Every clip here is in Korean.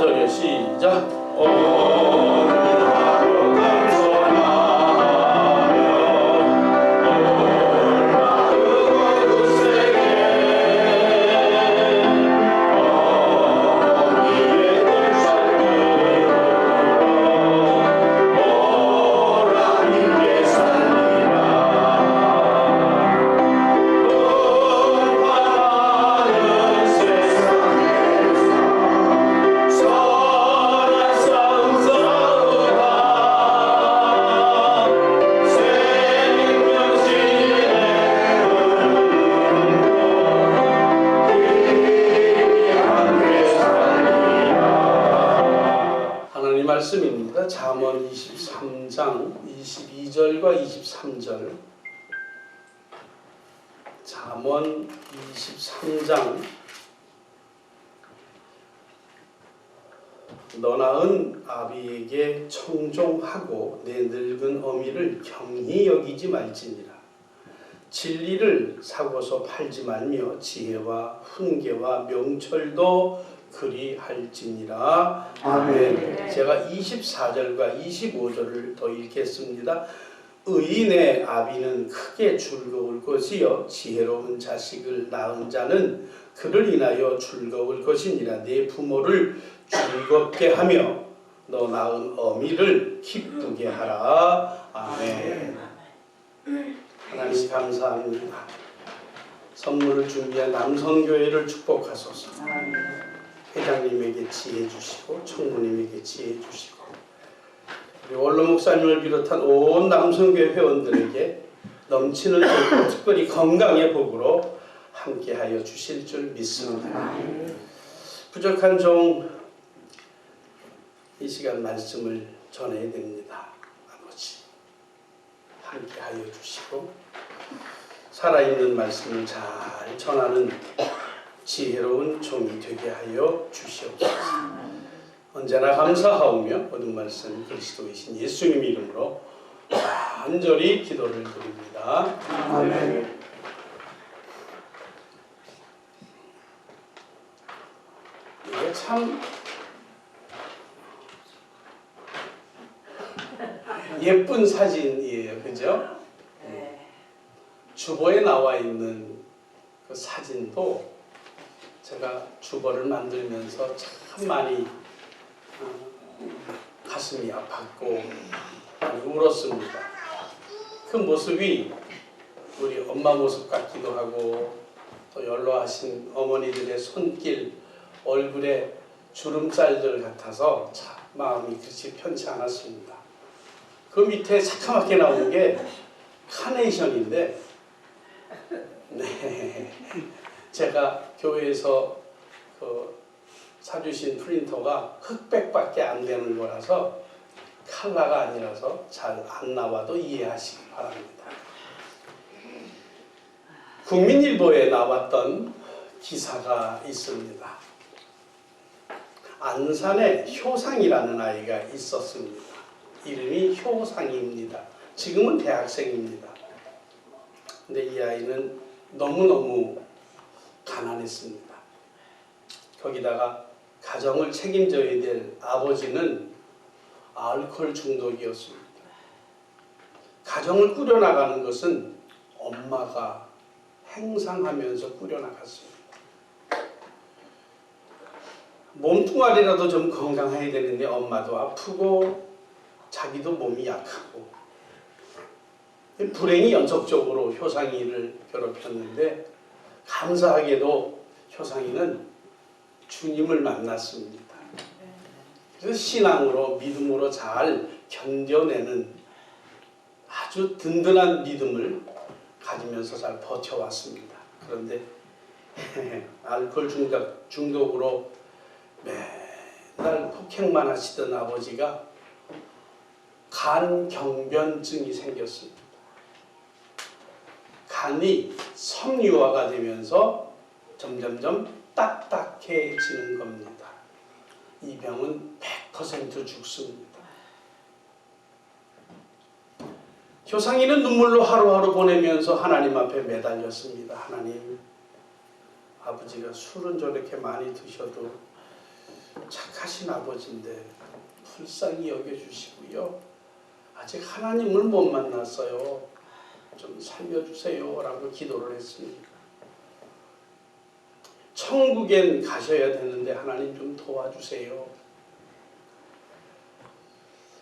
4절이요. 시작. 오늘 하루 감사하며 오늘 하루 거룩세게 어미의 돌살리라 오라 함께 살리라 원하는 세상에서 선한 상사우다 생명신의 하나님 말씀입니다. 잠언 23장 22절과 23절. 잠언 23장. 너 낳은 아비에게 청종하고 내 늙은 어미를 경히 여기지 말지니라. 진리를 사고서 팔지 말며 지혜와 훈계와 명철도 그리할지니라. 아멘. 제가 24절과 25절을 더 읽겠습니다. 의인의 아비는 크게 즐거울 것이요 지혜로운 자식을 낳은 자는 그를 인하여 즐거울 것이니라. 내 부모를 즐겁게 하며 너 낳은 어미를 기쁘게 하라. 아멘. 하나님 감사합니다. 선물을 준비한 남성교회를 축복하소서. 회장님에게 지혜 주시고 총무님에게 지혜 주시고 우리 원로 목사님을 비롯한 온 남성교회 회원들에게 넘치는 특별히 건강의 복으로 함께하여 주실 줄 믿습니다. 부족한 종 이 시간 말씀을 전해야 됩니다. 아버지 함께하여 주시고 살아있는 말씀을 잘 전하는 지혜로운 종이 되게 하여 주시옵소서. 언제나 감사하오며 모든 말씀 그리스도이신 예수님 이름으로 간절히 기도를 드립니다. 아멘. 이게 참 예쁜 사진이에요. 그죠? 주보에 나와 있는 그 사진도 제가 주보를 만들면서 참 많이 가슴이 아팠고 많이 울었습니다. 그 모습이 우리 엄마 모습 같기도 하고 또 연로하신 어머니들의 손길, 얼굴에 주름살들 같아서 참 마음이 그렇게 편치 않았습니다. 그 밑에 새카맣게 나오는 게 카네이션인데 네. 제가 교회에서 사주신 프린터가 흑백밖에 안 되는 거라서 컬러가 아니라서 잘 안 나와도 이해하시기 바랍니다. 국민일보에 나왔던 기사가 있습니다. 안산에 효상이라는 아이가 있었습니다. 이름이 효상입니다. 지금은 대학생입니다. 근데 이 아이는 너무너무 가난했습니다. 거기다가 가정을 책임져야 될 아버지는 알코올 중독이었습니다. 가정을 꾸려나가는 것은 엄마가 행상하면서 꾸려나갔습니다. 몸뚱아리라도 좀 건강해야 되는데 엄마도 아프고 자기도 몸이 약하고 불행이 연속적으로 효상이를 괴롭혔는데 감사하게도 효상이는 주님을 만났습니다. 그래서 신앙으로 믿음으로 잘 견뎌내는 아주 든든한 믿음을 가지면서 잘 버텨왔습니다. 그런데 알코올 중독으로 맨날 폭행만 하시던 아버지가 간경변증이 생겼습니다. 간이 섬유화가 되면서 점점점 딱딱해지는 겁니다. 이 병은 100% 죽습니다. 효상이는 눈물로 하루하루 보내면서 하나님 앞에 매달렸습니다. 하나님, 아버지가 술은 저렇게 많이 드셔도 착하신 아버지인데 불쌍히 여겨주시고요. 아직 하나님을 못 만났어요. 좀 살려주세요 라고 기도를 했습니다. 천국엔 가셔야 되는데 하나님 좀 도와주세요.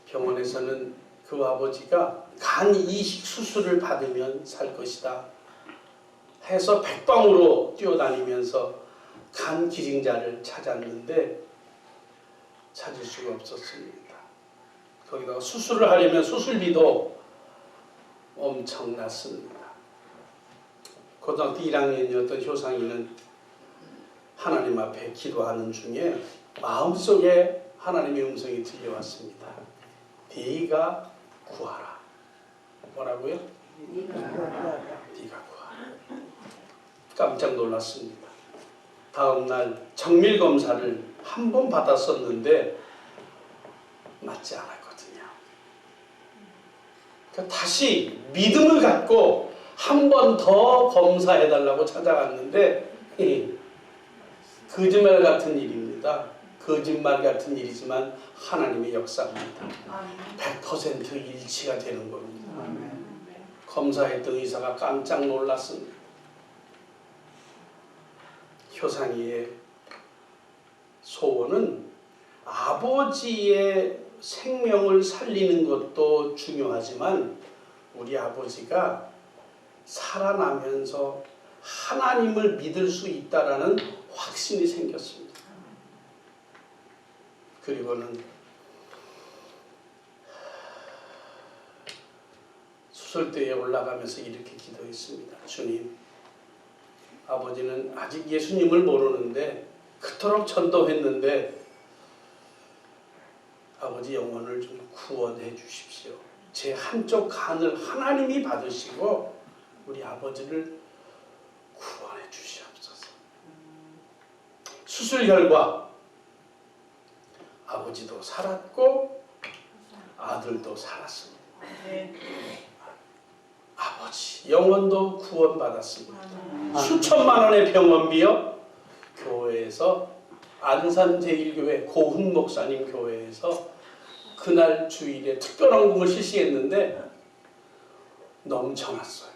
병원에서는 그 아버지가 간 이식 수술을 받으면 살 것이다 해서 백방으로 뛰어다니면서 간 기증자를 찾았는데 찾을 수가 없었습니다. 거기다가 수술을 하려면 수술비도 엄청났습니다. 고등학교 1학년이었던 효상이는 하나님 앞에 기도하는 중에 마음속에 하나님의 음성이 들려왔습니다. 네가 구하라. 뭐라고요? 네가 구하라. 깜짝 놀랐습니다. 다음날 정밀검사를 한 번 받았었는데 맞지 않았거든요. 그러니까 다시 믿음을 갖고 한 번 더 검사해달라고 찾아갔는데 거짓말 같은 일입니다. 거짓말 같은 일이지만 하나님의 역사입니다. 100% 일치가 되는 겁니다. 검사했던 의사가 깜짝 놀랐습니다. 효상이의 소원은 아버지의 생명을 살리는 것도 중요하지만 우리 아버지가 살아나면서 하나님을 믿을 수 있다라는 확신이 생겼습니다. 그리고는 수술대에 올라가면서 이렇게 기도했습니다. 주님, 아버지는 아직 예수님을 모르는데 그토록 전도했는데 아버지 영혼을 좀 구원해 주십시오. 제 한쪽 간을 하나님이 받으시고 우리 아버지를 구원해 주시옵소서. 수술 결과 아버지도 살았고 아들도 살았습니다. 아버지 영혼도 구원받았습니다. 수천만 원의 병원비요. 교회에서 안산제일교회 고훈 목사님 교회에서 그날 주일에 특별한 공을 실시했는데 넘쳐났어요.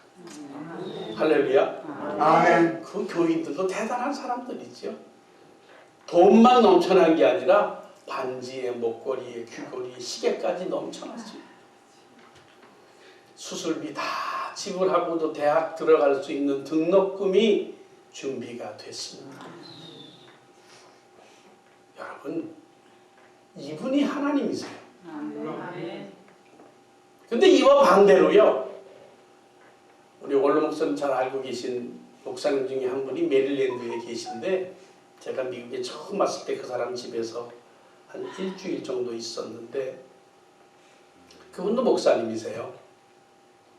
할렐루야. 아멘. 그 교인들도 대단한 사람들이죠. 돈만 넘쳐난 게 아니라 반지에 목걸이에 귀걸이에 시계까지 넘쳐났습니다. 수술비 다 지불하고도 대학 들어갈 수 있는 등록금이 준비가 됐습니다. 여러분, 이분이 하나님이세요. 근데 이와 반대로요, 우리 원로 목사님 잘 알고 계신 목사님 중에 한 분이 메릴랜드에 계신데 제가 미국에 처음 왔을 때 그 사람 집에서 한 일주일 정도 있었는데 그분도 목사님이세요.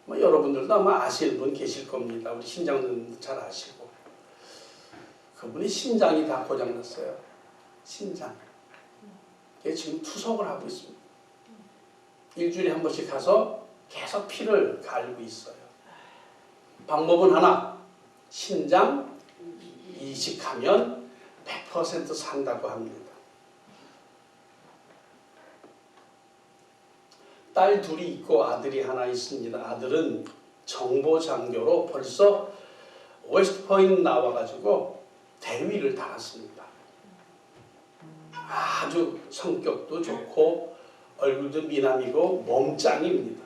뭐 여러분들도 아마 아시는 분 계실 겁니다. 우리 신장님도 잘 아시고. 그분이 신장이 다 고장났어요. 신장. 그게 지금 투석을 하고 있습니다. 일주일에 한 번씩 가서 계속 피를 갈고 있어요. 방법은 하나. 신장 이식하면 100% 산다고 합니다. 딸 둘이 있고 아들이 하나 있습니다. 아들은 정보장교로 벌써 웨스트포인트 나와가지고 대위를 달았습니다. 아주 성격도 좋고 얼굴도 미남이고 몸짱입니다.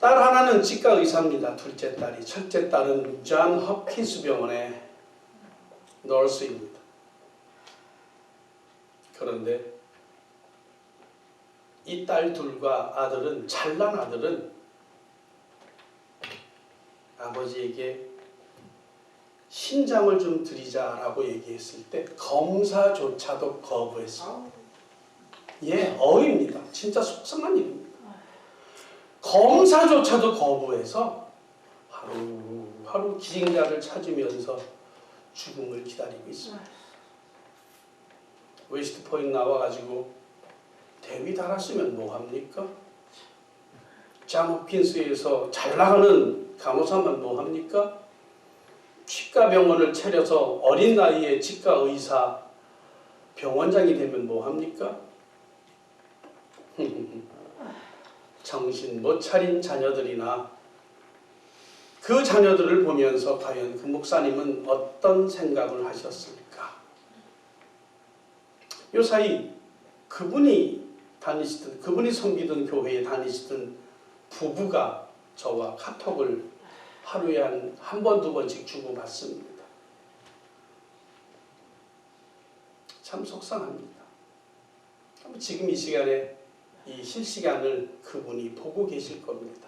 딸 하나는 치과 의사입니다. 둘째 딸이. 첫째 딸은 존 홉킨스 병원의 너스입니다. 그런데 이 딸 둘과 아들은, 잘난 아들은 아버지에게 신장을 좀 드리자라고 얘기했을 때 검사조차도 거부했어요. 예, 어입니다. 진짜 속상한 일입니다. 검사조차도 거부해서 하루하루 기증자를 찾으면서 죽음을 기다리고 있습니다. 웨스트포인트 나와가지고 대위 달았으면 뭐합니까? 존 홉킨스에서 잘 나가는 간호사만 뭐합니까? 치과 병원을 차려서 어린 나이에 치과 의사 병원장이 되면 뭐 합니까? 정신 못 차린 자녀들이나 그 자녀들을 보면서 과연 그 목사님은 어떤 생각을 하셨을까? 요 사이 그분이 섬기던 교회에 다니시던 부부가 저와 카톡을 하루에 한 번, 두 번씩 주고받습니다. 참 속상합니다. 지금 이 시간에 이 실시간을 그분이 보고 계실 겁니다.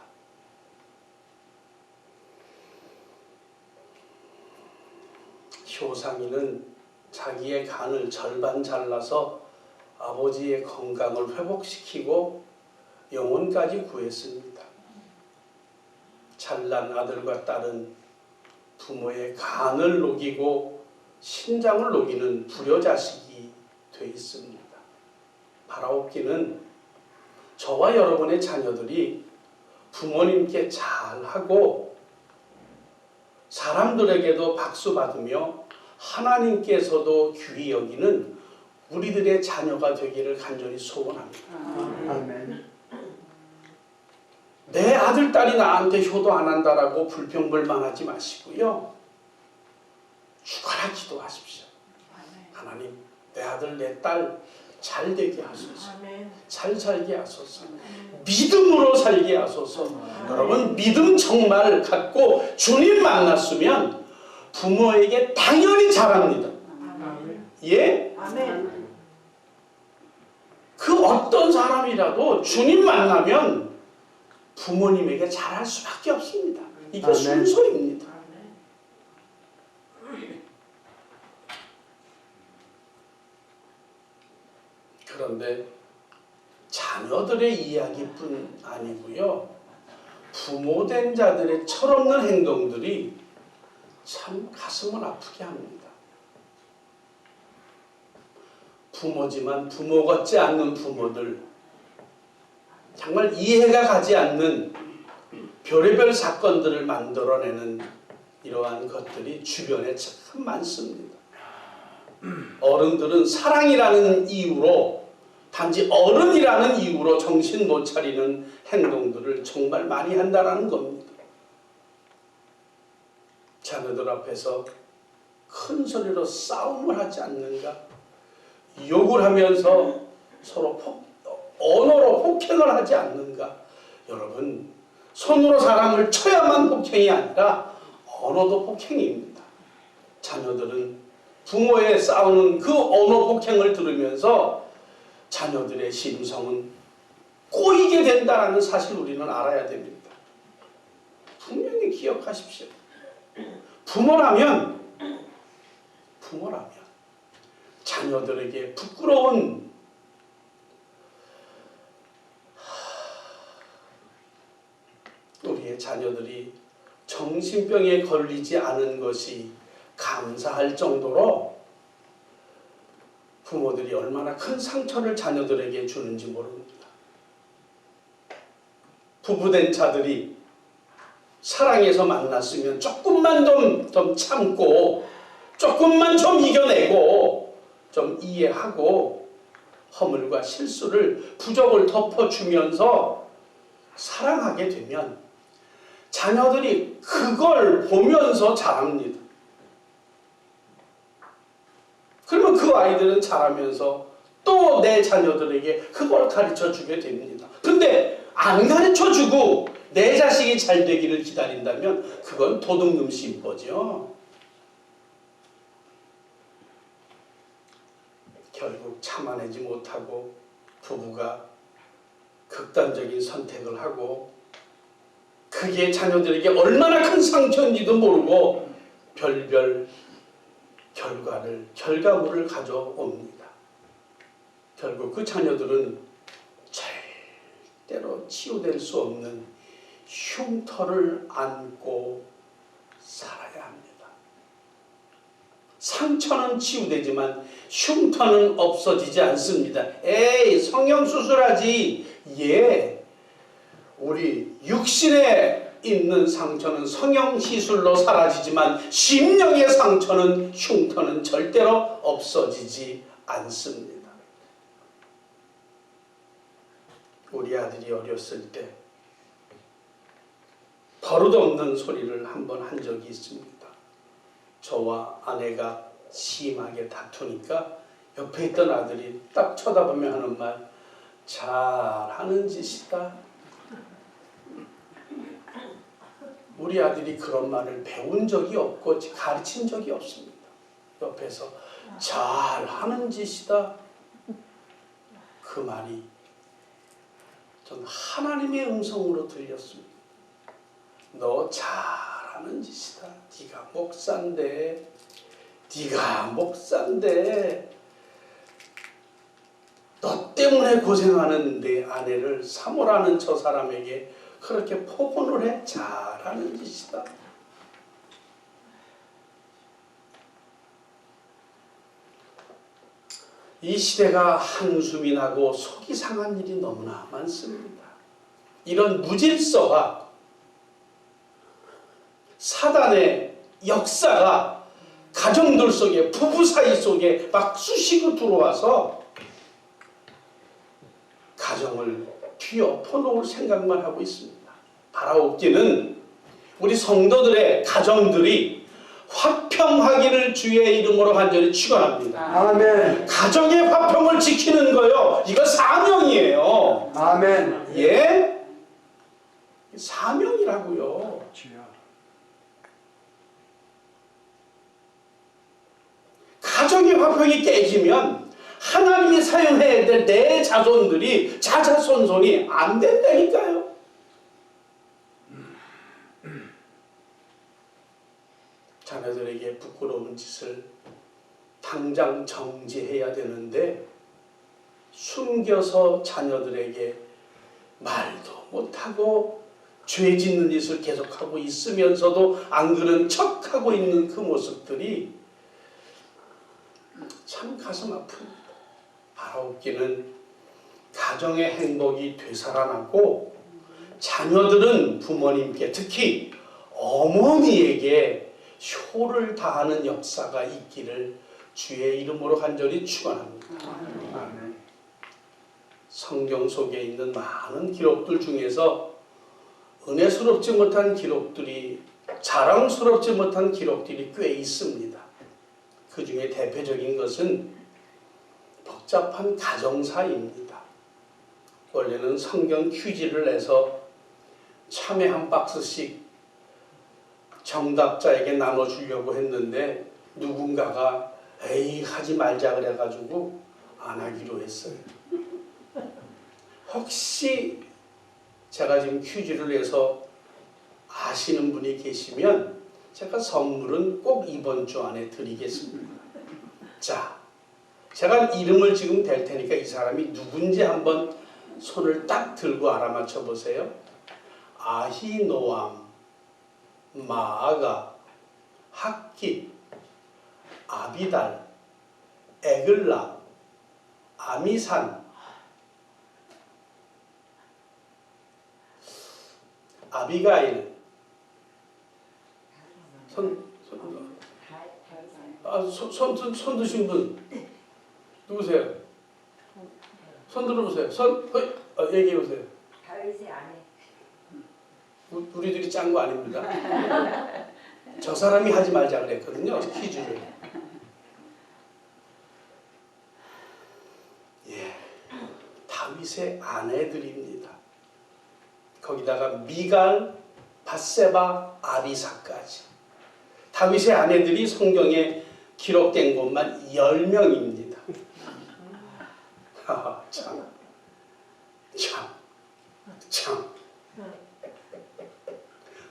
효상이는 자기의 간을 절반 잘라서 아버지의 건강을 회복시키고 영혼까지 구했습니다. 잘난 아들과 딸은 부모의 간을 녹이고 신장을 녹이는 불효자식이 돼 있습니다. 바라옵기는 저와 여러분의 자녀들이 부모님께 잘하고 사람들에게도 박수받으며 하나님께서도 귀히 여기는 우리들의 자녀가 되기를 간절히 소원합니다. 아멘. 내 아들, 딸이 나한테 효도 안 한다라고 불평불만하지 마시고요. 죽어라 기도하십시오. 하나님, 내 아들, 내 딸 잘 되게 하소서. 잘 살게 하소서. 믿음으로 살게 하소서. 여러분, 믿음 정말 갖고 주님 만났으면 부모에게 당연히 잘합니다. 예? 그 어떤 사람이라도 주님 만나면 부모님에게 잘할 수밖에 없습니다. 이거 순서입니다. 그런데 자녀들의 이야기뿐 아니고요. 부모된 자들의 철없는 행동들이 참 가슴을 아프게 합니다. 부모지만 부모 같지 않는 부모들, 정말 이해가 가지 않는 별의별 사건들을 만들어내는 이러한 것들이 주변에 참 많습니다. 어른들은 사랑이라는 이유로, 단지 어른이라는 이유로 정신 못 차리는 행동들을 정말 많이 한다는 겁니다. 자녀들 앞에서 큰 소리로 싸움을 하지 않는가? 욕을 하면서 서로 언어로 폭행을 하지 않는가? 여러분, 손으로 사람을 쳐야만 폭행이 아니라 언어도 폭행입니다. 자녀들은 부모의 싸우는 그 언어 폭행을 들으면서 자녀들의 심성은 꼬이게 된다는 사실 우리는 알아야 됩니다. 분명히 기억하십시오. 부모라면 자녀들에게 부끄러운 우리의 자녀들이 정신병에 걸리지 않은 것이 감사할 정도로 부모들이 얼마나 큰 상처를 자녀들에게 주는지 모릅니다. 부부된 자들이 사랑해서 만났으면 조금만 좀 참고, 조금만 좀 이겨내고, 좀 이해하고, 허물과 실수를, 부족을 덮어주면서 사랑하게 되면 자녀들이 그걸 보면서 자랍니다. 그러면 그 아이들은 자라면서 또 내 자녀들에게 그걸 가르쳐주게 됩니다. 근데 안 가르쳐주고 내 자식이 잘 되기를 기다린다면 그건 도둑놈 심보죠. 결국 참아내지 못하고 부부가 극단적인 선택을 하고 그게 자녀들에게 얼마나 큰 상처인지도 모르고 별별 결과물을 가져옵니다. 결국 그 자녀들은 절대로 치유될 수 없는 흉터를 안고 살아야 합니다. 상처는 치유되지만 흉터는 없어지지 않습니다. 에이, 성형수술하지. 예, 우리 육신에 있는 상처는 성형시술로 사라지지만 심령의 상처는, 흉터는 절대로 없어지지 않습니다. 우리 아들이 어렸을 때 버릇없는 소리를 한 번 한 적이 있습니다. 저와 아내가 심하게 다투니까 옆에 있던 아들이 딱 쳐다보며 하는 말, 잘하는 짓이다. 우리 아들이 그런 말을 배운 적이 없고 가르친 적이 없습니다. 옆에서 잘하는 짓이다. 그 말이 전 하나님의 음성으로 들렸습니다. 너 잘하는 짓이다. 네가 목사인데, 네가 목사인데 너 때문에 고생하는 내 아내를 사모라는 저 사람에게 그렇게 포근을 해? 잘하는 짓이다. 이 시대가 한숨이 나고 속이 상한 일이 너무나 많습니다. 이런 무질서와 사단의 역사가 가정들 속에, 부부 사이 속에 막 쑤시고 들어와서 가정을 뒤엎어놓을 생각만 하고 있습니다. 바라옵기는 우리 성도들의 가정들이 화평하기를 주의 이름으로 간절히 축원합니다. 아멘. 가정의 화평을 지키는 거요, 이거 사명이에요. 아멘. 예? 사명이라고요. 가정의 화평이 깨지면 하나님이 사용해야 될 내 자손들이 자자손손이 안 된다니까요. 자녀들에게 부끄러운 짓을 당장 정지해야 되는데 숨겨서 자녀들에게 말도 못하고 죄 짓는 짓을 계속하고 있으면서도 안 그런 척하고 있는 그 모습들이 참 가슴 아픕니다. 바라옵기는 가정의 행복이 되살아나고 자녀들은 부모님께, 특히 어머니에게 효를 다하는 역사가 있기를 주의 이름으로 간절히 축원합니다. 아멘. 성경 속에 있는 많은 기록들 중에서 은혜스럽지 못한 기록들이, 자랑스럽지 못한 기록들이 꽤 있습니다. 그 중에 대표적인 것은 복잡한 가정사입니다. 원래는 성경 퀴즈를 내서 참외 한 박스씩 정답자에게 나눠주려고 했는데 누군가가 에이 하지 말자 그래가지고 안 하기로 했어요. 혹시 제가 지금 퀴즈를 내서 아시는 분이 계시면 제가 선물은 꼭 이번 주 안에 드리겠습니다. 자, 제가 이름을 지금 댈 테니까 이 사람이 누군지 한번 손을 딱 들고 알아맞혀 보세요. 아히노암, 마아가, 학깃, 아비달, 에글라, 아미산, 아비가일. 손 드신 분 누구세요? 손 들어보세요. 얘기해 보세요. 다윗의 아내. 우리들이 짠 거 아닙니다. 저 사람이 하지 말자 그랬거든요. 퀴즈를. 예, 다윗의 아내들입니다. 거기다가 미갈, 밧세바, 아비사까지. 다윗의 아내들이 성경에 기록된 것만 10명입니다. 참.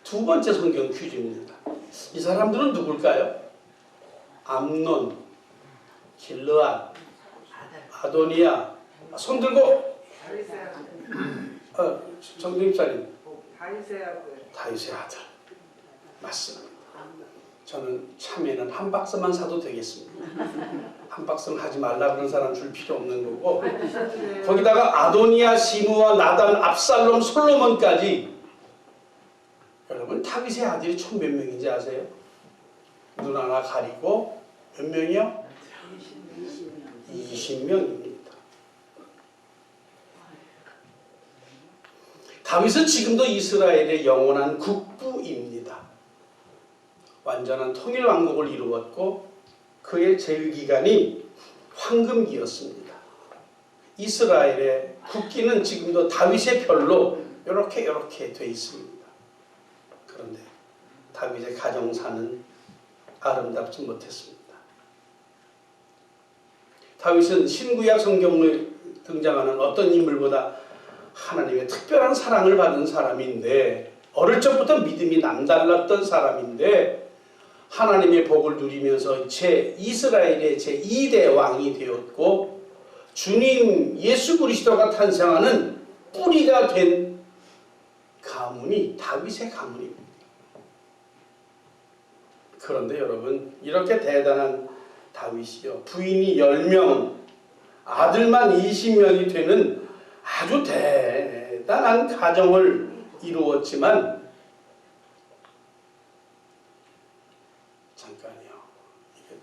두 번째 성경 퀴즈입니다. 이 사람들은 누굴까요? 암논, 길르앗, 아도니아. 손 들고. 정림사님. 다윗의 아들. 맞습니다. 저는 참외는 한 박스만 사도 되겠습니다. 한 박스는 하지 말라 그런 사람 줄 필요 없는 거고, 거기다가 아도니아, 시므와 나단, 압살롬, 솔로몬까지. 여러분 다윗의 아들이 총 몇 명인지 아세요? 눈 하나 가리고 몇 명이요? 20명입니다. 다윗은 지금도 이스라엘의 영원한 국부입니다. 완전한 통일왕국을 이루었고 그의 재위기간이 황금기였습니다. 이스라엘의 국기는 지금도 다윗의 별로 이렇게 돼 있습니다. 그런데 다윗의 가정사는 아름답지 못했습니다. 다윗은 신구약 성경에 등장하는 어떤 인물보다 하나님의 특별한 사랑을 받은 사람인데 어릴 적부터 믿음이 남달랐던 사람인데 하나님의 복을 누리면서 이스라엘의 제2대 왕이 되었고 주님 예수 그리스도가 탄생하는 뿌리가 된 가문이 다윗의 가문입니다. 그런데 여러분 이렇게 대단한 다윗이요 부인이 10명 아들만 20명이 되는 아주 대단한 가정을 이루었지만 잠깐요 이게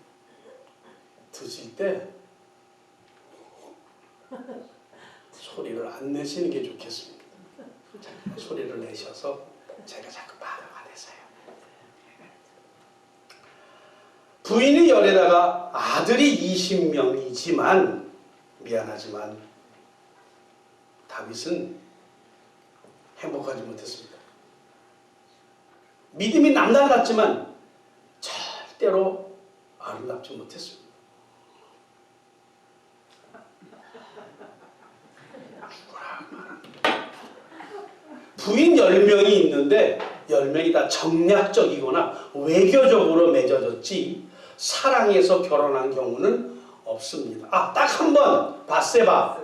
드실 때 소리를 안 내시는 게 좋겠습니다. 소리를 내셔서 제가 자꾸 말을 안 해서요. 부인이 10에다가 아들이 20명이지만 미안하지만 다윗은 행복하지 못했습니다. 믿음이 남달랐지만 절대로 아름답지 못했습니다. 부인 10명이 있는데 10명이 다 정략적이거나 외교적으로 맺어졌지 사랑해서 결혼한 경우는 없습니다. 딱 한 번 바세바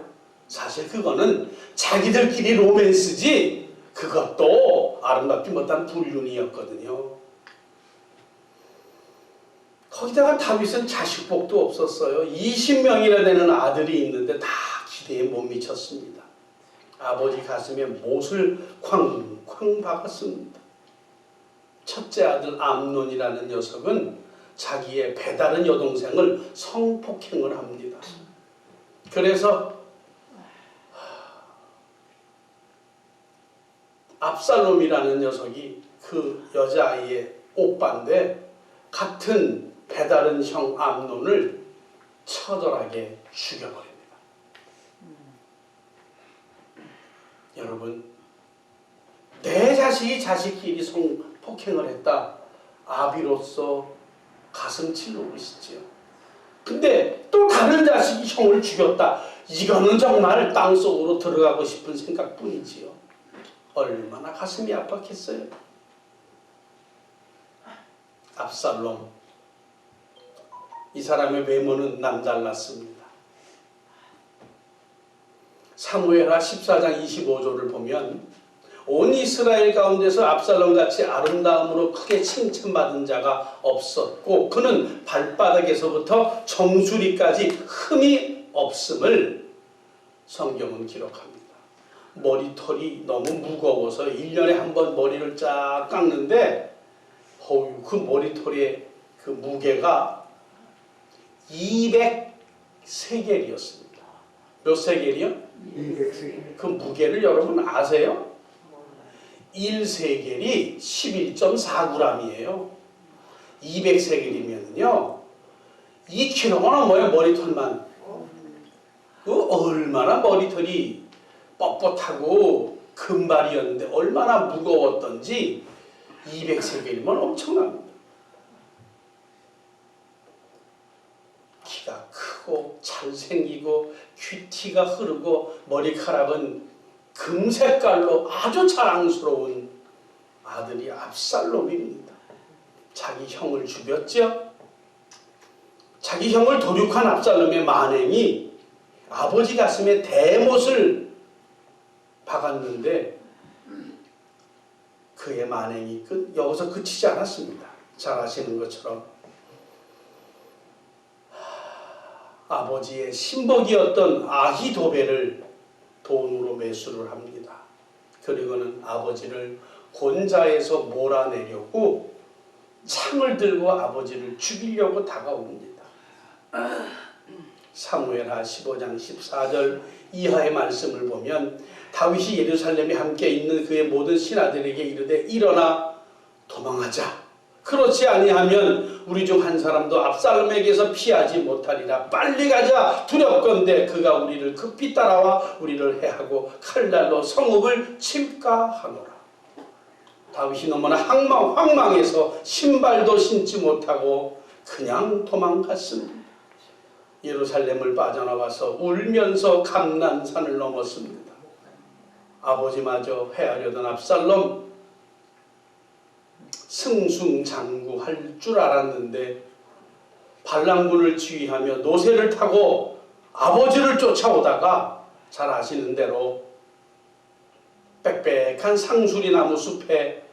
사실 그거는 자기들끼리 로맨스지 그것도 아름답지 못한 불륜이었거든요. 거기다가 다윗은 자식복도 없었어요. 20명이나 되는 아들이 있는데 다 기대에 못 미쳤습니다. 아버지 가슴에 못을 쾅쾅 박았습니다. 첫째 아들 암논이라는 녀석은 자기의 배다른 여동생을 성폭행을 합니다. 그래서 압살롬이라는 녀석이 그 여자아이의 오빠인데 같은 배다른 형 암논을 처절하게 죽여버립니다. 여러분 내 자식이 자식끼리 성폭행을 했다. 아비로서 가슴 찔러오르시지요. 근데 또 다른 자식이 형을 죽였다. 이거는 정말 땅속으로 들어가고 싶은 생각뿐이지요. 얼마나 가슴이 아팠겠어요. 압살롬 이 사람의 외모는 남달랐습니다. 사무엘하 14장 25절을 보면 온 이스라엘 가운데서 압살롬같이 아름다움으로 크게 칭찬받은 자가 없었고 그는 발바닥에서부터 정수리까지 흠이 없음을 성경은 기록합니다. 머리털이 너무 무거워서 1년에 한 번 머리를 쫙 깎는데 그 머리털의 그 무게가 200세겔이었습니다. 몇 세겔이요? 200세겔. 그 무게를 여러분 아세요? 1세겔이 11.4g이에요. 200세겔이면요 2kg가 넘어요. 머리털만. 얼마나 머리털이 뻣뻣하고 금발이었는데 얼마나 무거웠던지 200세겔이면 엄청납니다. 키가 크고 잘생기고 귀티가 흐르고 머리카락은 금색깔로 아주 자랑스러운 아들이 압살롬입니다. 자기 형을 죽였죠. 자기 형을 도륙한 압살롬의 만행이 아버지 가슴에 대못을 박았는데 그의 만행이 여기서 그치지 않았습니다. 잘 아시는 것처럼 아버지의 신복이었던 아히도벨을 돈으로 매수를 합니다. 그리고는 아버지를 곤자에서 몰아내려고 창을 들고 아버지를 죽이려고 다가옵니다. 사무엘하 15장 14절 이하의 말씀을 보면 다윗이 예루살렘에 함께 있는 그의 모든 신하들에게 이르되 일어나 도망하자. 그렇지 아니하면 우리 중 한 사람도 압살롬에게서 피하지 못하리라. 빨리 가자. 두렵건대 그가 우리를 급히 따라와 우리를 해하고 칼날로 성읍을 칠까 하노라. 다윗이 너무나 황망해서 신발도 신지 못하고 그냥 도망갔습니다. 예루살렘을 빠져나와서 울면서 감난산을 넘었습니다. 아버지마저 해하려던 압살롬 승승장구할 줄 알았는데 반란군을 지휘하며 노새를 타고 아버지를 쫓아오다가 잘 아시는 대로 빽빽한 상수리 나무 숲에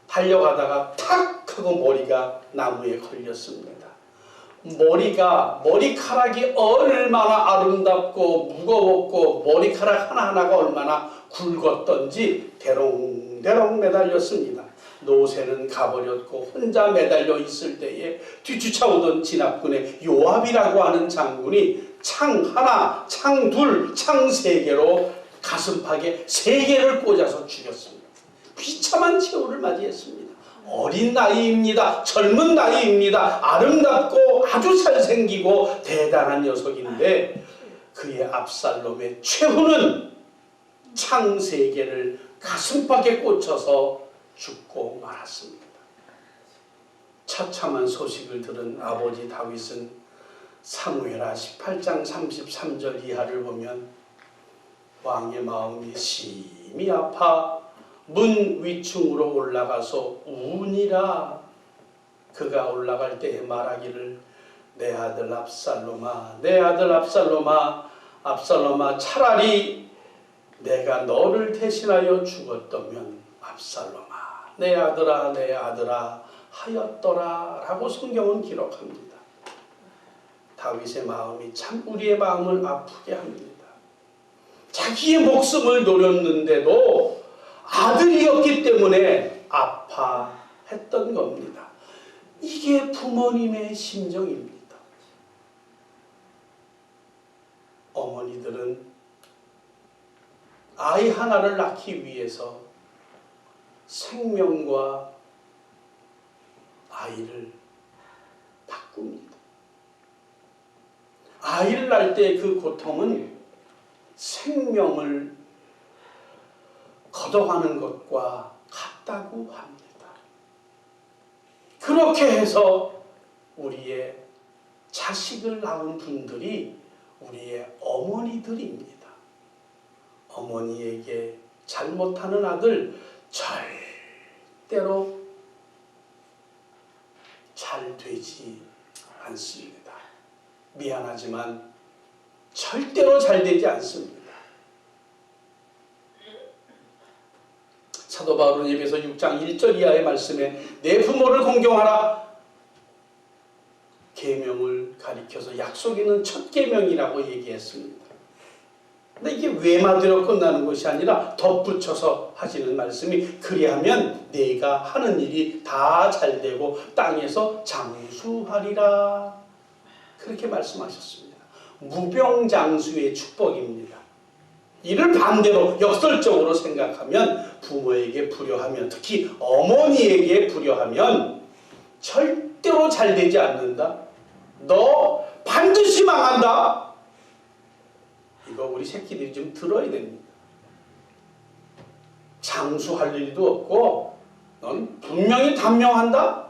달려가다가 탁 하고 머리가 나무에 걸렸습니다. 머리카락이 얼마나 아름답고 무거웠고 머리카락 하나하나가 얼마나 굵었던지 대롱대롱 매달렸습니다. 노새는 가버렸고 혼자 매달려 있을 때에 뒤쫓아오던 진압군의 요압이라고 하는 장군이 창 하나, 창 둘, 창 세 개로 가슴팍에 세 개를 꽂아서 죽였습니다. 비참한 최후를 맞이했습니다. 어린 나이입니다. 젊은 나이입니다. 아름답고 아주 잘생기고 대단한 녀석인데 그의 압살롬의 최후는 창 세 개를 가슴팍에 꽂혀서 죽고 말았습니다. 처참한 소식을 들은 아버지 다윗은 사무엘하 18장 33절 이하를 보면 왕의 마음이 심히 아파 문 위층으로 올라가서 우니라. 그가 올라갈 때에 말하기를 내 아들 압살롬아, 내 아들 압살롬아, 압살롬아, 차라리 내가 너를 대신하여 죽었다면 압살롬아, 내 아들아, 내 아들아 하였더라 라고 성경은 기록합니다. 다윗의 마음이 참 우리의 마음을 아프게 합니다. 자기의 목숨을 노렸는데도 아들이었기 때문에 아파했던 겁니다. 이게 부모님의 심정입니다. 어머니들은 아이 하나를 낳기 위해서 생명과 아이를 바꿉니다. 아이를 낳을 때 그 고통은 생명을 걷어가는 것과 같다고 합니다. 그렇게 해서 우리의 자식을 낳은 분들이 우리의 어머니들입니다. 어머니에게 잘못하는 아들 절대로 잘 되지 않습니다. 미안하지만 절대로 잘 되지 않습니다. 사도 바울은 에베소 6장 1절 이하의 말씀에 내 부모를 공경하라. 계명을 가리켜서 약속 있는 첫 계명이라고 얘기했습니다. 근데 이게 외마디로 끝나는 것이 아니라 덧붙여서 하시는 말씀이 그리하면 내가 하는 일이 다 잘되고 땅에서 장수하리라. 그렇게 말씀하셨습니다. 무병장수의 축복입니다. 이를 반대로 역설적으로 생각하면 부모에게 불효하면, 특히 어머니에게 불효하면 절대로 잘 되지 않는다. 너 반드시 망한다. 이거 우리 새끼들이 좀 들어야 됩니다. 장수할 일도 없고 넌 분명히 단명한다.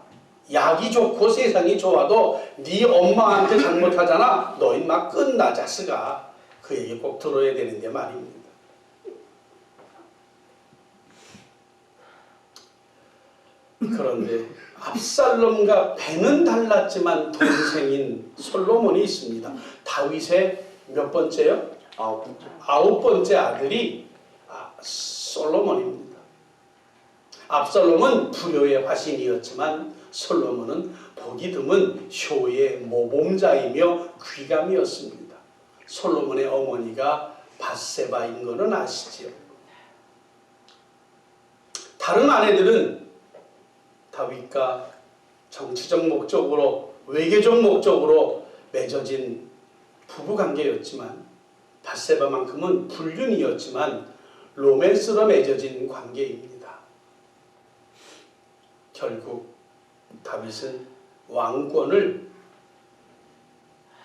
약이 좋고 세상이 좋아도 네 엄마한테 잘못하잖아. 너 인마 끝나 자스가. 그 얘기 꼭 들어야 되는데 말입니다. 그런데 압살롬과 배는 달랐지만 동생인 솔로몬이 있습니다. 다윗의 몇 번째요? 아홉 번째 아들이 솔로몬입니다. 압살롬은 불효의 화신이었지만 솔로몬은 보기 드문 효의 모범자이며 귀감이었습니다. 솔로몬의 어머니가 밧세바인 것은 아시지요? 다른 아내들은 다윗과 정치적 목적으로, 외교적 목적으로 맺어진 부부관계였지만 밧세바만큼은 불륜이었지만 로맨스로 맺어진 관계입니다. 결국 다윗은 왕권을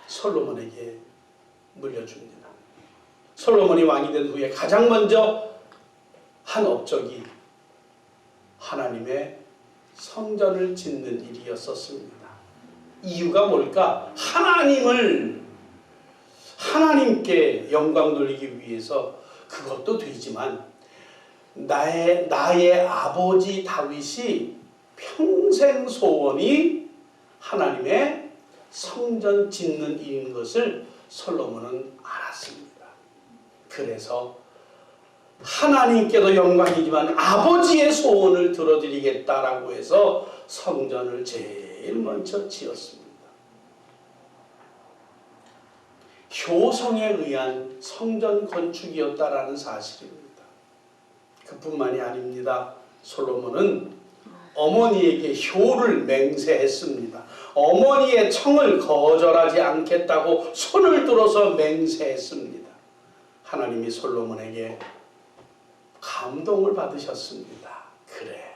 솔로몬에게 물려줍니다. 솔로몬이 왕이 된 후에 가장 먼저 한 업적이 하나님의 성전을 짓는 일이었었습니다. 이유가 뭘까? 하나님께 영광 돌리기 위해서 그것도 되지만 나의 아버지 다윗이 평생 소원이 하나님의 성전 짓는 일인 것을 솔로몬은 알았습니다. 그래서 하나님께도 영광이지만 아버지의 소원을 들어드리겠다라고 해서 성전을 제일 먼저 지었습니다. 효성에 의한 성전 건축이었다라는 사실입니다. 그뿐만이 아닙니다. 솔로몬은 어머니에게 효를 맹세했습니다. 어머니의 청을 거절하지 않겠다고 손을 들어서 맹세했습니다. 하나님이 솔로몬에게 감동을 받으셨습니다. 그래.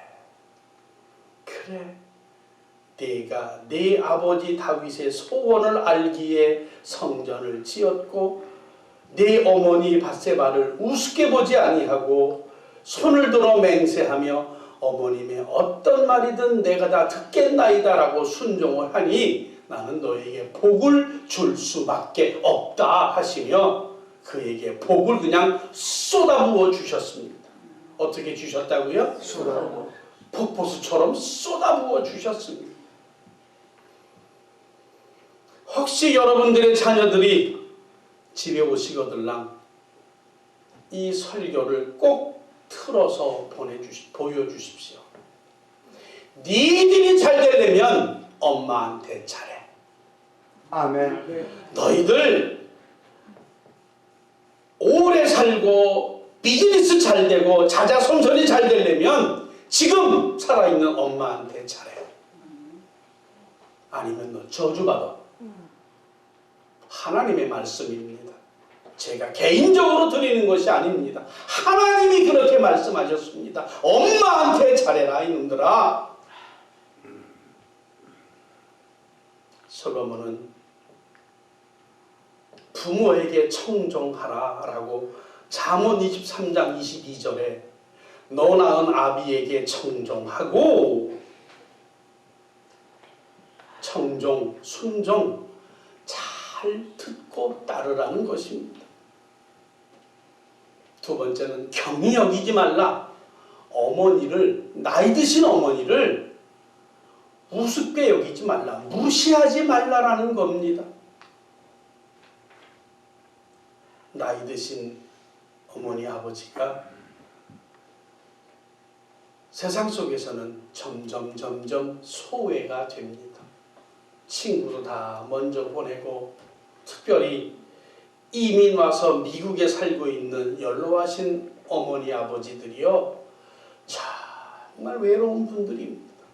네가 네 아버지 다윗의 소원을 알기에 성전을 지었고 네 어머니 밧세바를 우습게 보지 아니하고 손을 들어 맹세하며 어머님의 어떤 말이든 내가 다 듣겠나이다라고 순종을 하니 나는 너에게 복을 줄 수밖에 없다 하시며 그에게 복을 그냥 쏟아부어 주셨습니다. 어떻게 주셨다고요? 쏟아부어. 폭포수처럼 쏟아부어 주셨습니다. 혹시 여러분들의 자녀들이 집에 오시거들랑 이 설교를 꼭 틀어서 보여주십시오. 니들이 잘 되려면 엄마한테 잘해. 아멘. 너희들 오래 살고 비즈니스 잘 되고 자자손손이 잘 되려면 지금 살아있는 엄마한테 잘해. 아니면 너 저주받아. 하나님의 말씀입니다. 제가 개인적으로 드리는 것이 아닙니다. 하나님이 그렇게 말씀하셨습니다. 엄마한테 잘해라 이놈들아. 솔로몬은 부모에게 청종하라 라고 잠언 23장 22절에 너 낳은 아비에게 청종하고 청종, 순종 잘 듣고 따르라는 것입니다. 두 번째는 경히 여기지 말라. 어머니를, 나이 드신 어머니를 우습게 여기지 말라. 무시하지 말라라는 겁니다. 나이 드신 어머니 아버지가 세상 속에서는 점점 소외가 됩니다. 친구도 다 먼저 보내고 특별히 이민 와서 미국에 살고 있는 연로하신 어머니 아버지들이요 정말 외로운 분들입니다.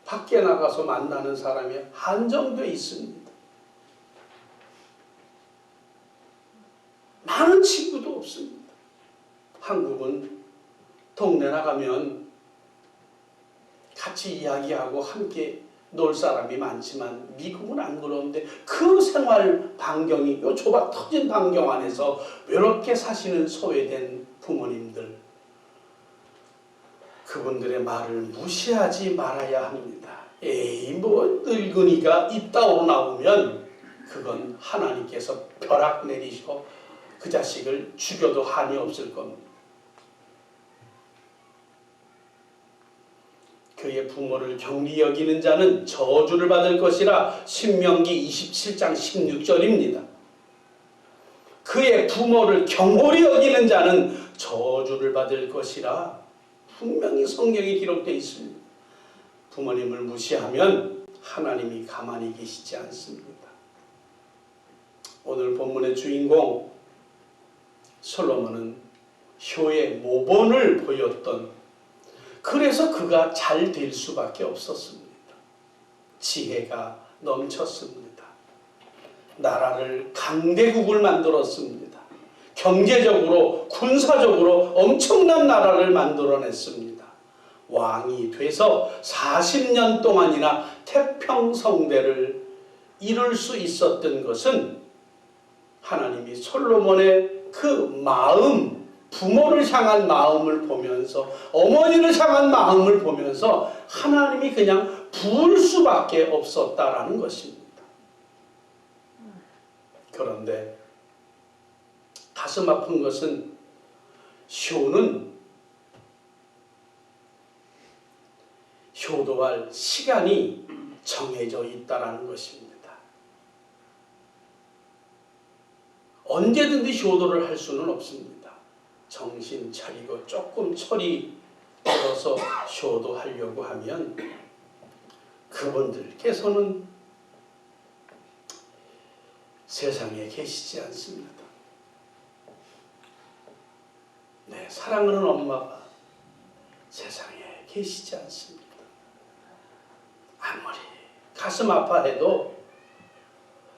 밖에 나가서 만나는 사람이 한정돼 있습니다. 많은 친구도 없습니다. 한국은 동네 나가면 같이 이야기하고 함께 놀 사람이 많지만 미국은 안 그러는데 그 생활 반경이 요 좁아 터진 반경 안에서 외롭게 사시는 소외된 부모님들, 그분들의 말을 무시하지 말아야 합니다. 에이 뭐 늙은이가 이따오로 나오면 그건 하나님께서 벼락 내리시고 그 자식을 죽여도 한이 없을 겁니다. 그의 부모를 경리 여기는 자는 저주를 받을 것이라 신명기 27장 16절입니다. 그의 부모를 경홀히 여기는 자는 저주를 받을 것이라 분명히 성경에 기록되어 있습니다. 부모님을 무시하면 하나님이 가만히 계시지 않습니다. 오늘 본문의 주인공 솔로몬은 효의 모본을 보였던, 그래서 그가 잘 될 수밖에 없었습니다. 지혜가 넘쳤습니다. 나라를 강대국을 만들었습니다. 경제적으로 군사적으로 엄청난 나라를 만들어냈습니다. 왕이 돼서 40년 동안이나 태평성대를 이룰 수 있었던 것은 하나님이 솔로몬의 그 마음, 부모를 향한 마음을 보면서, 어머니를 향한 마음을 보면서 하나님이 그냥 부을 수밖에 없었다라는 것입니다. 그런데 가슴 아픈 것은 효는 효도할 시간이 정해져 있다라는 것입니다. 언제든지 효도를 할 수는 없습니다. 정신 차리고 조금 철이 들어서 효도하려고 하면 그분들께서는 세상에 계시지 않습니다. 네, 사랑하는 엄마가 세상에 계시지 않습니다. 아무리 가슴 아파해도,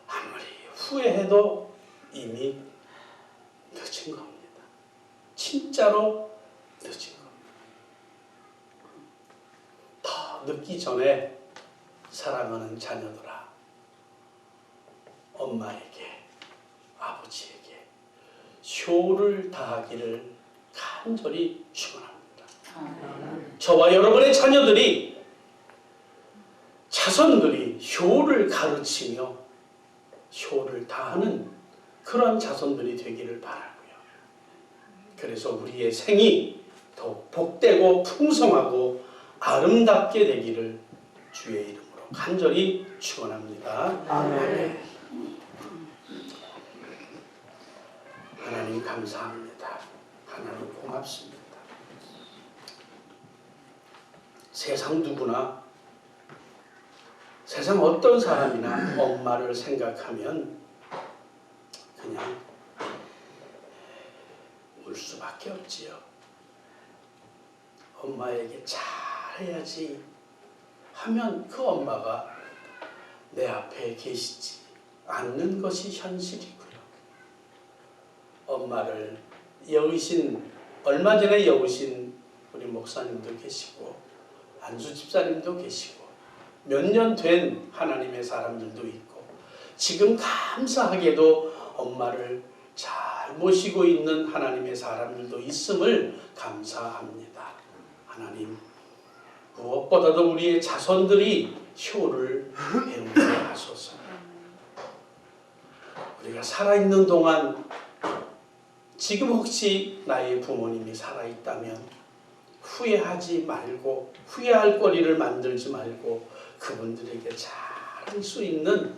아무리 후회해도 이미 늦은 겁니다. 진짜로 늦은 겁니다. 더 늦기 전에 사랑하는 자녀들아, 엄마에게, 아버지에게 효를 다하기를 간절히 축원합니다. 저와 여러분의 자녀들이, 자손들이 효를 가르치며 효를 다하는 그런 자손들이 되기를 바라고요. 그래서 우리의 생이 더 복되고 풍성하고 아름답게 되기를 주의 이름으로 간절히 축원합니다. 아멘. 하나님 감사합니다. 하나님 고맙습니다. 세상 누구나, 세상 어떤 사람이나 엄마를 생각하면 그냥 울 수밖에 없지요. 엄마에게 잘해야지 하면 그 엄마가 내 앞에 계시지 않는 것이 현실이고요. 엄마를 여으신, 얼마 전에 여으신 우리 목사님도 계시고 안수 집사님도 계시고 몇 년 된 하나님의 사람들도 있고, 지금 감사하게도 엄마를 잘 모시고 있는 하나님의 사람들도 있음을 감사합니다. 하나님, 무엇보다도 우리의 자손들이 효를 배우게 하소서. 우리가 살아있는 동안, 지금 혹시 나의 부모님이 살아있다면 후회하지 말고, 후회할 거리를 만들지 말고 그분들에게 잘할 수 있는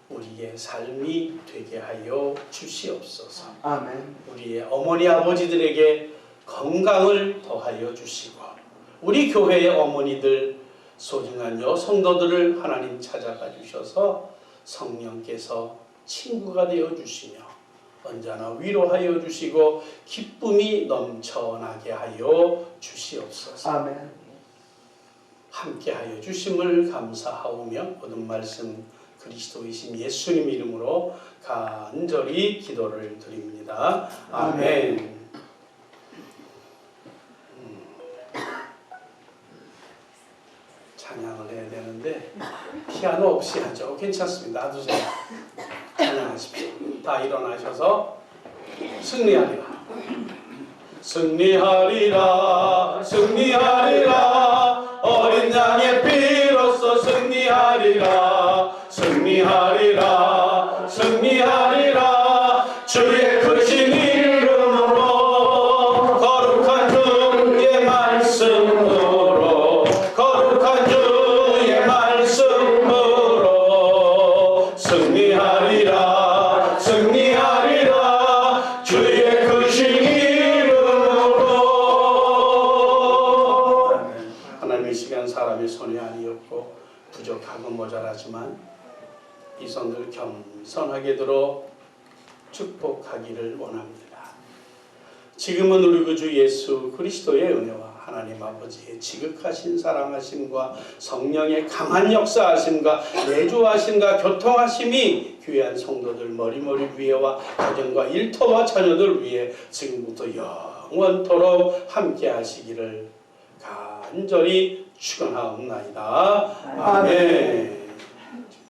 우리의 삶이 되게 하여 주시옵소서. 아멘. 우리의 어머니 아버지들에게 건강을 더하여 주시고, 우리 교회의 어머니들, 소중한 여성도들을 하나님 찾아가 주셔서 성령께서 친구가 되어 주시며 언제나 위로하여 주시고 기쁨이 넘쳐나게 하여 주시옵소서. 아멘. 함께하여 주심을 감사하오며 모든 말씀 그리스도이신 예수님 이름으로 간절히 기도를 드립니다. 아멘. 찬양을 해야 되는데 피아노 없이 하죠. 괜찮습니다. 놔두세요. 찬양하십시오. 다 일어나셔서 승리하리라. 승리하리라. 승리하리라. 어린 양의 피로써 승리하리라. 승리하리라. 승리하리라. 주의 크신 이름으로, 거룩한 주의 말씀으로, 거룩한 주의 말씀으로 승리하리라. 승리하리라. 주의 크신 이름으로. 하나님의 시간 사람의 손이 아니었고 부족하고 모자라지만 이 손들 겸손하게 들어 축복하기를 원합니다. 지금은 우리 구주 예수 그리스도의 은혜와 하나님 아버지의 지극하신 사랑하심과 성령의 강한 역사하심과 내주하심과 교통하심이 귀한 성도들 머리머리 위에와 가정과 일터와 자녀들 위해 지금부터 영원토록 함께 하시기를 간절히 축원하옵나이다. 아멘.